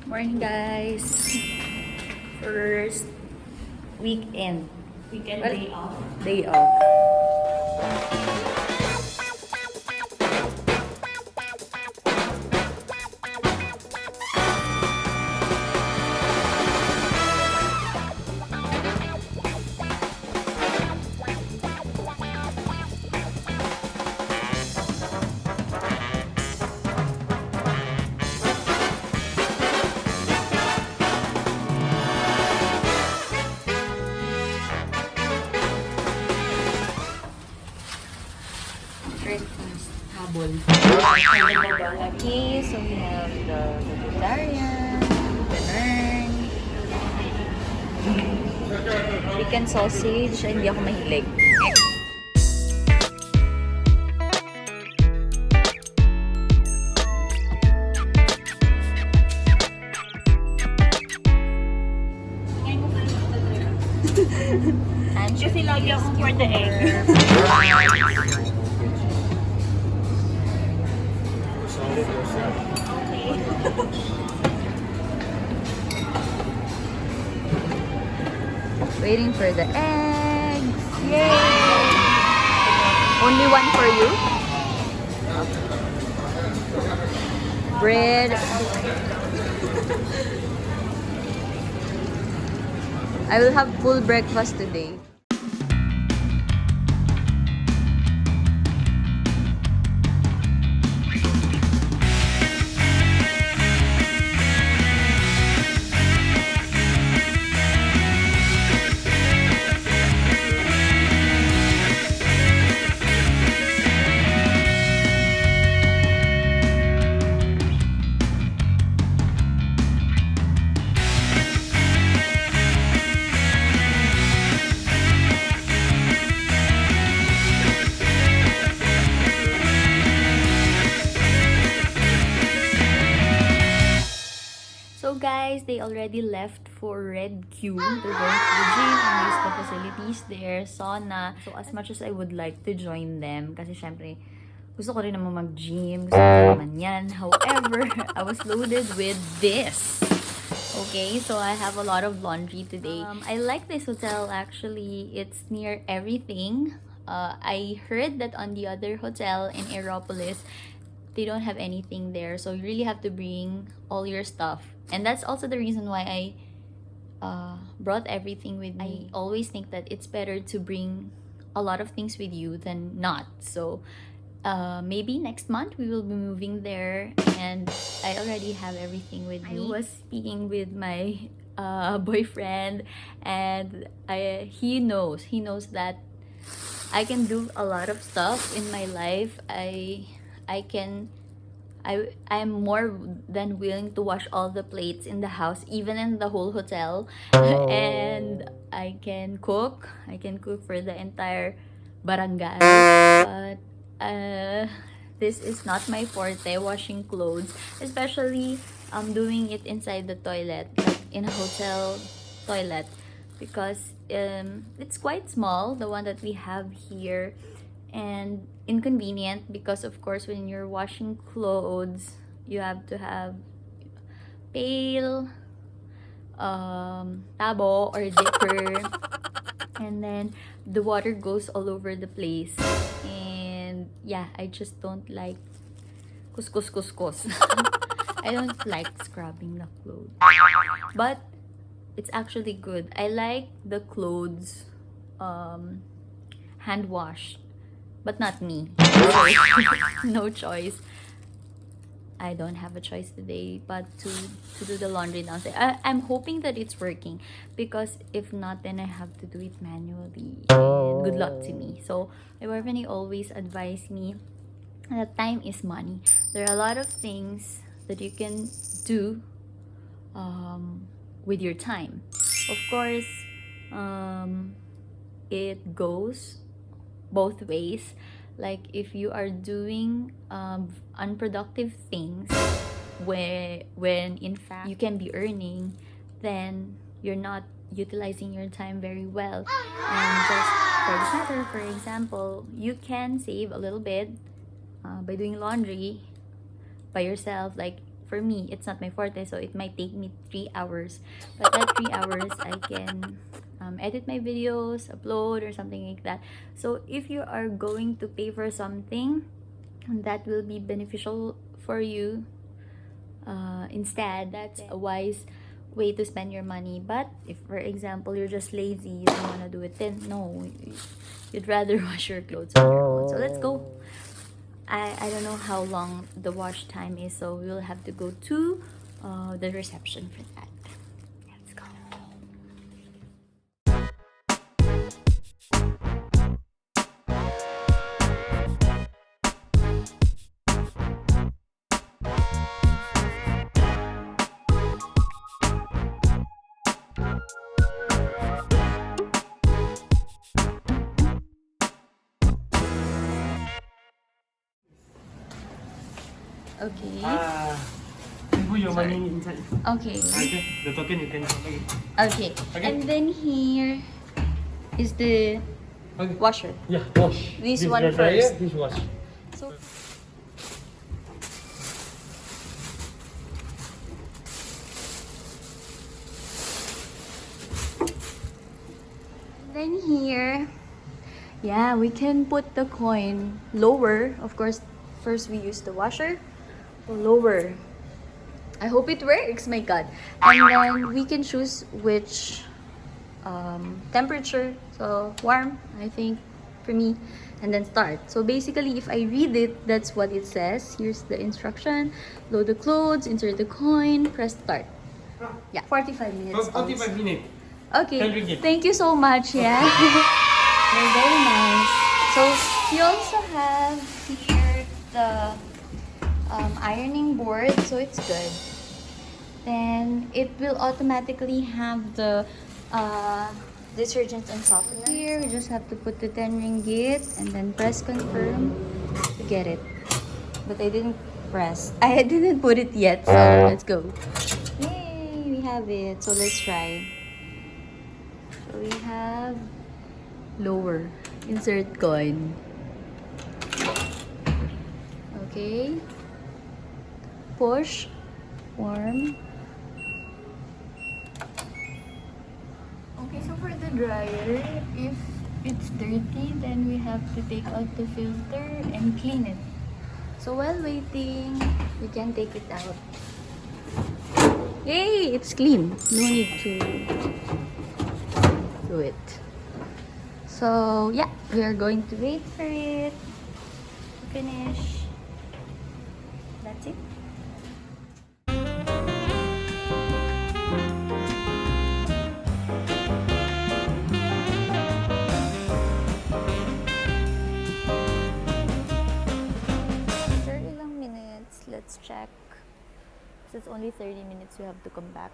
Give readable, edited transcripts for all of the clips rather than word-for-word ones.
Morning, guys. First weekend. Weekend Well, day off. Day off. Breakfast. Habol. Okay, so we have the vegetarian, the nern, chicken sausage. Ay, hindi ako mahilig. Kasi lagi ako for the egg. Waiting for the eggs. Yay! Only one for you? Bread. I will have full breakfast today. So guys, they already left for Red Q. They're going to the gym and use the facilities there, sauna. So as much as I would like to join them, kasi syempre, gusto ko rin naman mag-gym, gusto ko naman yan. However, I was loaded with this. Okay, so I have a lot of laundry today. I like this hotel actually. It's near everything. I heard that on the other hotel in Aeropolis, they don't have anything there. So you really have to bring all your stuff. And that's also the reason why I brought everything with me. I always think that it's better to bring a lot of things with you than not. So maybe next month we will be moving there, and I already have everything with me. I was speaking with my boyfriend, and he knows that I can do a lot of stuff in my life. I'm more than willing to wash all the plates in the house, even in the whole hotel. And I can cook. I can cook for the entire barangay. But this is not my forte, washing clothes. Especially doing it inside the toilet, like in a hotel toilet. Because it's quite small, the one that we have here. And inconvenient because of course when you're washing clothes you have to have pail, tabo or dipper, and then the water goes all over the place. And yeah, I just don't like kuskus. I don't like scrubbing the clothes, but it's actually good. I like the clothes hand washed, but not me. No choice. I don't have a choice today but to do the laundry downstairs. I'm hoping that it's working, because if not, then I have to do it manually. And good luck to me. So my boyfriend always advised me that time is money. There are a lot of things that you can do with your time. Of course, it goes both ways. Like if you are doing unproductive things when in fact you can be earning, then you're not utilizing your time very well. And just for this matter, for example, you can save a little bit by doing laundry by yourself, like for me, it's not my forte, so it might take me 3 hours. But that 3 hours, I can edit my videos, upload, or something like that. So if you are going to pay for something that will be beneficial for you, instead, that's a wise way to spend your money. But if, for example, you're just lazy, you don't want to do it, then no, you'd rather wash your clothes on your own. So let's go. I don't know how long the wash time is, so we'll have to go to the reception for that. Let's go. Okay. Put your money inside. Okay. Okay, the token you can cover it. Okay. And then here is the Okay. washer. Yeah, wash. This This one the dryer, first. This wash. So then here, yeah, we can put the coin lower. Of course, first we use the washer. Lower. I hope it works, my god. And then we can choose which temperature. So warm, I think, for me. And then start. So basically, if I read it, that's what it says. Here's the instruction. Load the clothes, insert the coin, press start. Yeah, 45 minutes. 45 minutes. Okay, 10 ringgit. thank you so much, yeah. They're very nice. So, you also have here the ironing board, so it's good. Then, it will automatically have the detergent and softener. Here, we just have to put the 10 ringgit and then press confirm to get it. But I didn't press. I didn't put it yet, so let's go. Yay, we have it. So, let's try. So we have lower, insert coin. Okay. Push, warm. Okay, so for the dryer, if it's dirty, then we have to take out the filter and clean it. So while waiting, we can take it out. Yay! It's clean. No need to do it. So yeah, we are going to wait for it to finish. That's it. After ilang minutes, let's check. Since it's only 30 minutes, we have to come back.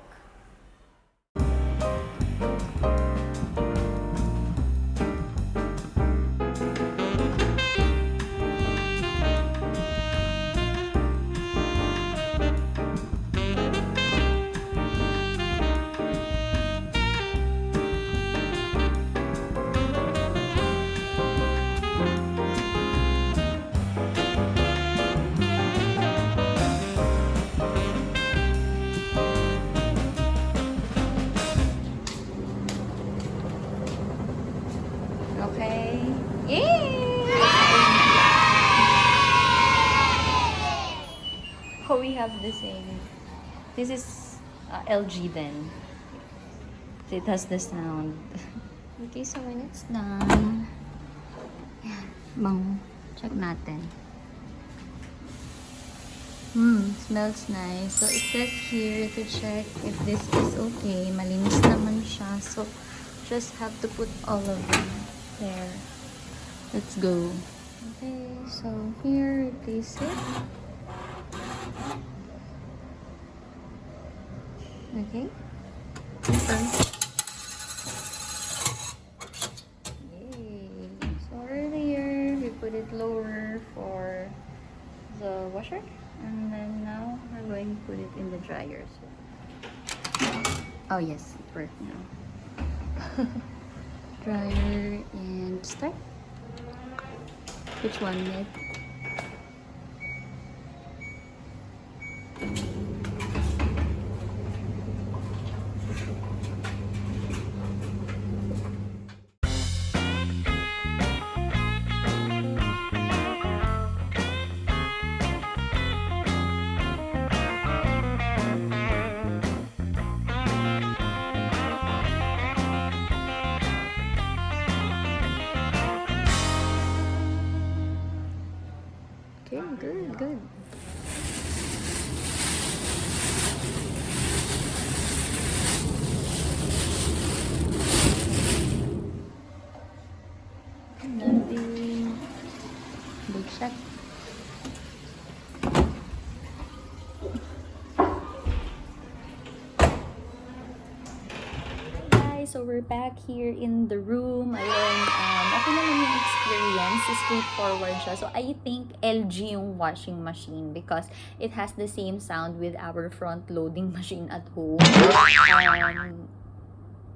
Okay. Yay! Oh, we have the same. This is LG then. So it has the sound. Okay, so when it's done, yan, bang, check natin. Smells nice. So it says here to check if this is okay. Malinis naman siya. So just have to put all of them there. Let's go. Okay, so here, replace it. Okay. Confirm. Yay. So earlier, we put it lower for the washer. And then now, we're going to put it in the dryer. So. Oh yes, it worked now. Dryer and start. Which one, Ned? so we're back here in the room. Ayun, okay naman yung experience. Straightforward siya. So, I think LG yung washing machine because it has the same sound with our front-loading machine at home.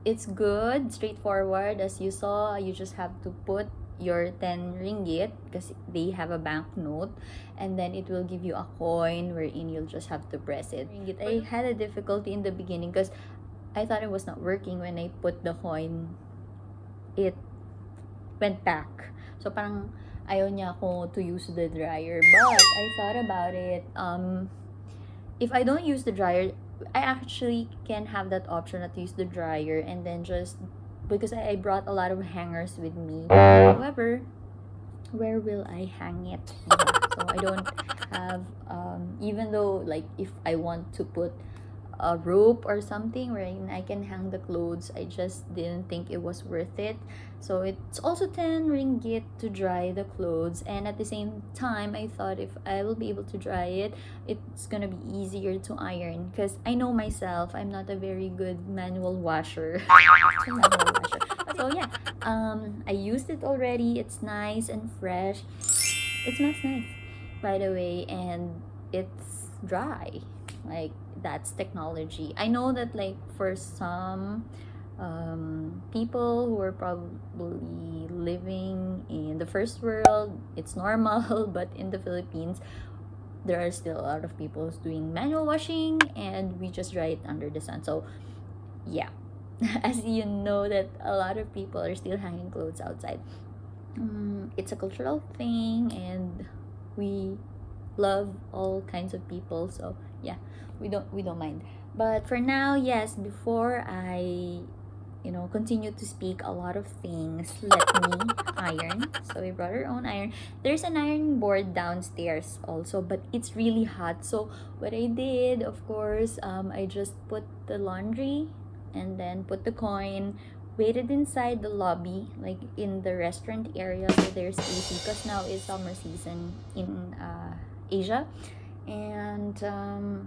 It's good, straightforward. As you saw, you just have to put your 10 ringgit because they have a banknote, and then it will give you a coin wherein you'll just have to press it. I had a difficulty in the beginning because I thought it was not working. When I put the coin, it went back. So parang ayaw niya ako to use the dryer. But I thought about it. If I don't use the dryer, I actually can have that option to use the dryer and then just, because I brought a lot of hangers with me. However, where will I hang it? So I don't have, even though like if I want to put a rope or something where I can hang the clothes, I just didn't think it was worth it. So it's also 10 ringgit to dry the clothes, and at the same time I thought if I will be able to dry it, it's gonna be easier to iron because I know myself, I'm not a very good manual washer. So yeah, I used it already. It's nice and fresh. It smells nice, by the way, and it's dry. Like, that's technology. I know that like for some people who are probably living in the first world, it's normal, but in the Philippines there are still a lot of people who's doing manual washing and we just dry it under the sun. So yeah, as you know that a lot of people are still hanging clothes outside. It's a cultural thing and we love all kinds of people, so yeah, we don't mind. But for now, yes, before I continue to speak a lot of things, let me iron. So we brought our own iron. There's an ironing board downstairs also, but it's really hot. So what I did, of course, I just put the laundry and then put the coin, waited inside the lobby, like in the restaurant area, so there's AC because now it's summer season in Asia. And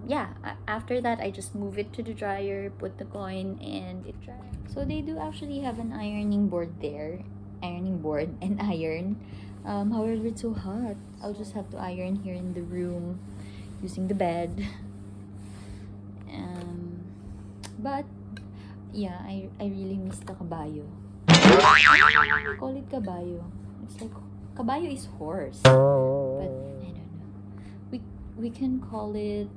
yeah, after that I just move it to the dryer, put the coin, and it dries. So they do actually have an ironing board there, ironing board and iron. However, it's so hot, I'll just have to iron here in the room using the bed. But yeah, I really miss the kabayo. I call it kabayo. It's like kabayo is horse, but I don't know. We can call it.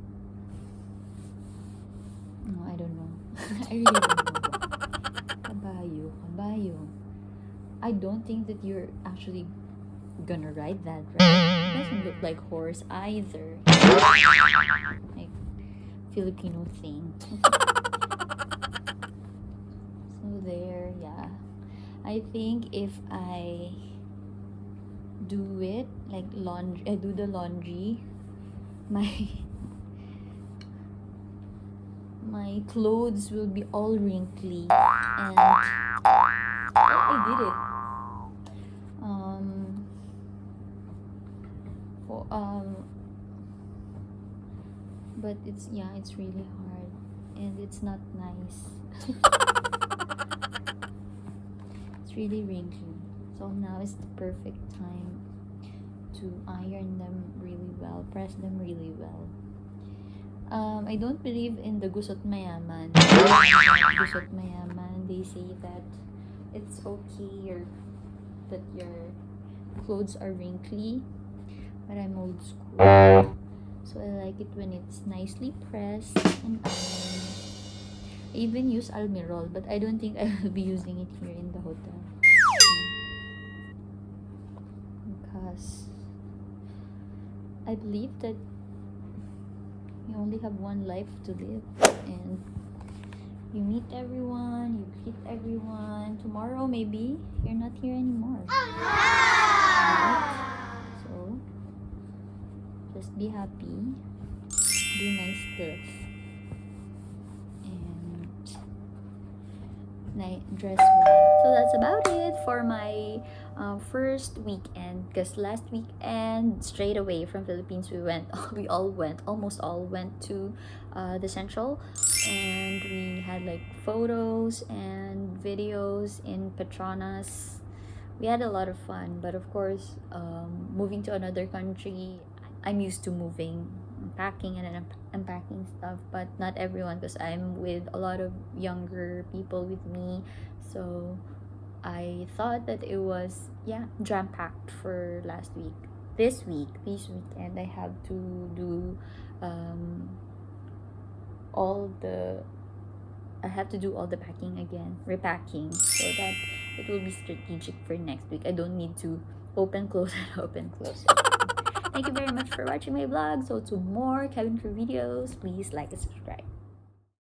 No, I don't know. I really don't know. Kabayo. I don't think that you're actually gonna ride that, right? It doesn't look like horse either. Like Filipino thing. So there, yeah. I think if I do it like laundry, I do the laundry, my clothes will be all wrinkly, and I did it. But it's really hard and it's not nice. It's really wrinkly. So now is the perfect time to iron them really well, press them really well. I don't believe in the gusot mayaman. Gusot mayaman, they say that it's okay that your clothes are wrinkly, but I'm old school, so I like it when it's nicely pressed and ironed. I even use almirol, but I don't think I will be using it here in the hotel because I believe that you only have one life to live, and you meet everyone, you greet everyone. Tomorrow maybe you're not here anymore. Right? So just be happy, do nice stuff, and dress well. So that's about it for my first weekend, because last weekend straight away from Philippines we almost all went to the Central, and we had like photos and videos in Petronas. We had a lot of fun, but of course, moving to another country, I'm used to moving, packing and unpacking stuff, but not everyone, because I'm with a lot of younger people with me. So I thought that it was, yeah, jam-packed for last week. This weekend, I have to do all the packing again, repacking, so that it will be strategic for next week. I don't need to open, close, and open, close. Thank you very much for watching my vlog. So to more Cabin Crew videos, please like and subscribe.